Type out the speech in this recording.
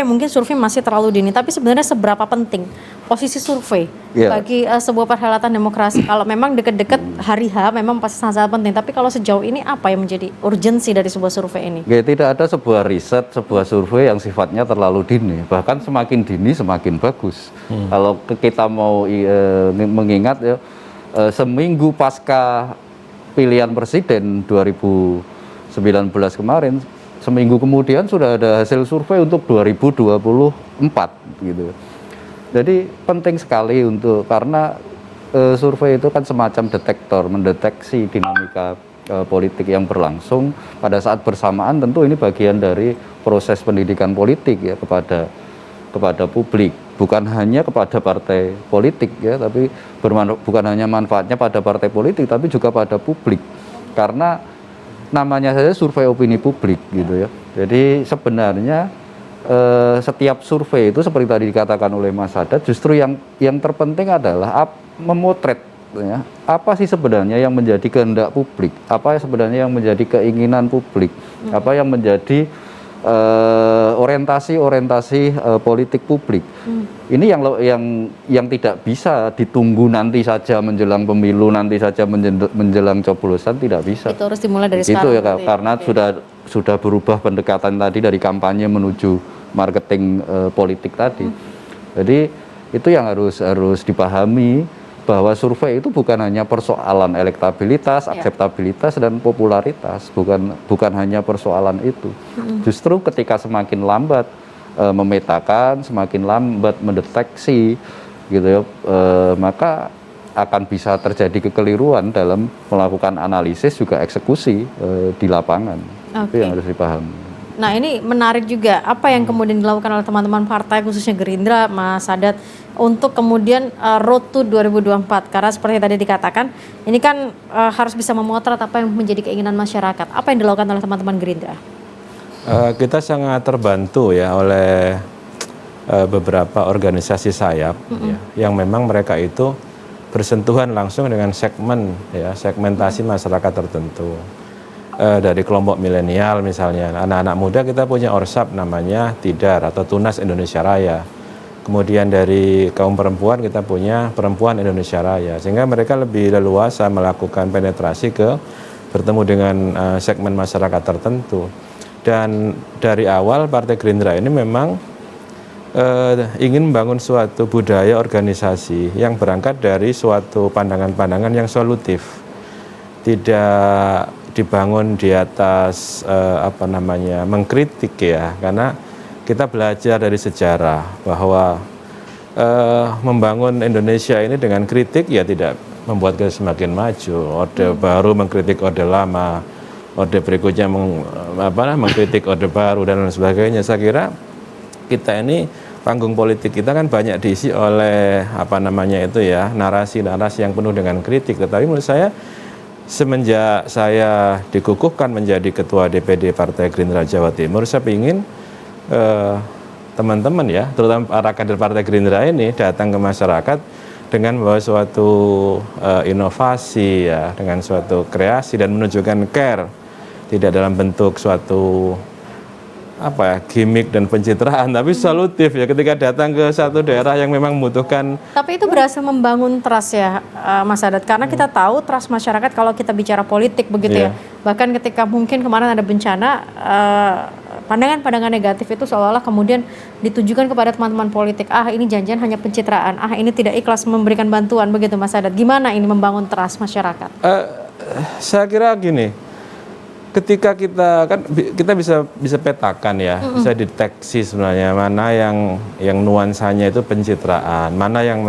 Mungkin survei masih terlalu dini, tapi sebenarnya seberapa penting posisi survei bagi sebuah perhelatan demokrasi? Kalau memang deket-deket hari H, memang pasti sangat penting. Tapi kalau sejauh ini apa yang menjadi urgensi dari sebuah survei ini? Tidak ada sebuah riset, sebuah survei yang sifatnya terlalu dini. Bahkan semakin dini semakin bagus. Kalau kita mau mengingat ya, seminggu pasca pilihan presiden 2019 kemarin, seminggu kemudian sudah ada hasil survei untuk 2024 gitu. Jadi penting sekali karena survei itu kan semacam detektor, mendeteksi dinamika politik yang berlangsung pada saat bersamaan. Tentu ini bagian dari proses pendidikan politik ya kepada publik, bukan hanya kepada partai politik ya, tapi bukan hanya manfaatnya pada partai politik, tapi juga pada publik. Karena namanya saja survei opini publik gitu ya. Jadi sebenarnya setiap survei itu seperti tadi dikatakan oleh Mas Sadat, justru yang terpenting adalah memotret ya, apa sih sebenarnya yang menjadi kehendak publik, apa sebenarnya yang menjadi keinginan publik, apa yang menjadi orientasi politik publik. Ini yang tidak bisa ditunggu nanti saja menjelang pemilu, nanti saja menjelang coblosan, tidak bisa. Itu harus dimulai dari sekarang. Itu ya, karena ya. sudah berubah pendekatan tadi dari kampanye menuju marketing politik tadi. Jadi itu yang harus dipahami, bahwa survei itu bukan hanya persoalan elektabilitas, akseptabilitas dan popularitas, bukan hanya persoalan itu. Justru ketika semakin lambat memetakan, semakin lambat mendeteksi gitu ya, maka akan bisa terjadi kekeliruan dalam melakukan analisis juga eksekusi di lapangan. Itu yang harus dipahami. Nah, ini menarik juga apa yang kemudian dilakukan oleh teman-teman partai, khususnya Gerindra, Mas Sadat, untuk kemudian road to 2024. Karena seperti tadi dikatakan, ini kan harus bisa memotret apa yang menjadi keinginan masyarakat. Apa yang dilakukan oleh teman-teman Gerindra? Kita sangat terbantu ya oleh beberapa organisasi sayap ya, yang memang mereka itu bersentuhan langsung dengan segmentasi masyarakat tertentu. Dari kelompok milenial misalnya, anak-anak muda kita punya ORSAP namanya TIDAR atau Tunas Indonesia Raya. Kemudian dari kaum perempuan kita punya Perempuan Indonesia Raya, sehingga mereka lebih leluasa melakukan penetrasi bertemu dengan segmen masyarakat tertentu. Dan dari awal Partai Gerindra ini memang ingin membangun suatu budaya organisasi yang berangkat dari suatu pandangan-pandangan yang solutif, tidak dibangun di atas mengkritik ya, karena kita belajar dari sejarah bahwa membangun Indonesia ini dengan kritik ya tidak membuat kita semakin maju. Orde baru mengkritik orde lama, orde berikutnya mengkritik orde baru dan lain sebagainya. Saya kira kita ini panggung politik kita kan banyak diisi oleh narasi-narasi yang penuh dengan kritik. Tetapi menurut saya semenjak saya dikukuhkan menjadi Ketua DPD Partai Gerindra Jawa Timur, saya ingin teman-teman ya, terutama para kader Partai Gerindra ini datang ke masyarakat dengan membawa suatu inovasi ya, dengan suatu kreasi dan menunjukkan care, tidak dalam bentuk suatu gimmick dan pencitraan, tapi solutif ya ketika datang ke satu daerah yang memang membutuhkan. Tapi itu berhasil membangun trust ya, Mas Sadat, karena kita tahu trust masyarakat kalau kita bicara politik begitu ya. Bahkan ketika mungkin kemarin ada bencana, pandangan-pandangan negatif itu seolah-olah kemudian ditujukan kepada teman-teman politik. Ini janjian hanya pencitraan, ini tidak ikhlas memberikan bantuan begitu, Mas Sadat. Gimana ini membangun trust masyarakat? Saya kira gini. Ketika kita bisa petakan ya, bisa deteksi sebenarnya mana yang nuansanya itu pencitraan, mana yang